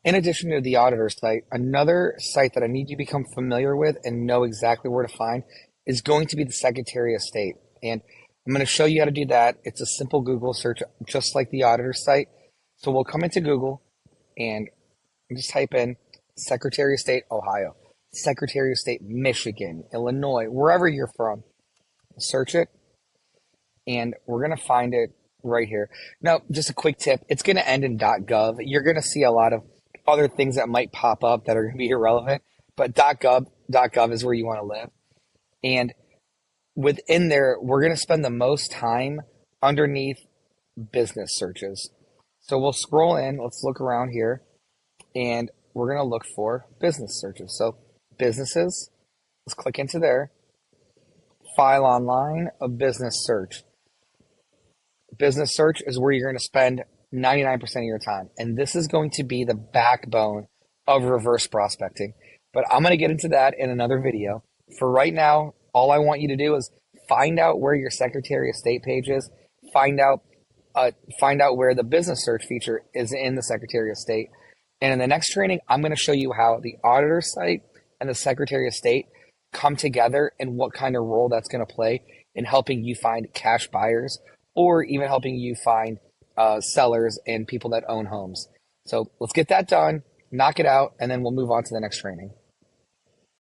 in addition to the auditor site, another site that I need you to become familiar with and know exactly where to find is going to be the Secretary of State. And I'm going to show you how to do that. It's a simple Google search, just like the auditor site. So we'll come into Google and just type in Secretary of State, Ohio, Secretary of State, Michigan, Illinois, wherever you're from. Search it, and we're going to find it right here. Now, just a quick tip, it's going to end in .gov. You're going to see a lot of other things that might pop up that are going to be irrelevant, but .gov is where you want to live. And within there, we're going to spend the most time underneath business searches. So we'll scroll in, let's look around here, and we're going to look for business searches. So businesses, let's click into there. File online, a business search. Business search is where you're going to spend 99% of your time. And this is going to be the backbone of reverse prospecting. But I'm going to get into that in another video. For right now, all I want you to do is find out where your Secretary of State page is, find out where the business search feature is in the Secretary of State. And in the next training, I'm going to show you how the auditor site and the Secretary of State come together and what kind of role that's going to play in helping you find cash buyers or even helping you find sellers and people that own homes. So let's get that done, knock it out, and then we'll move on to the next training.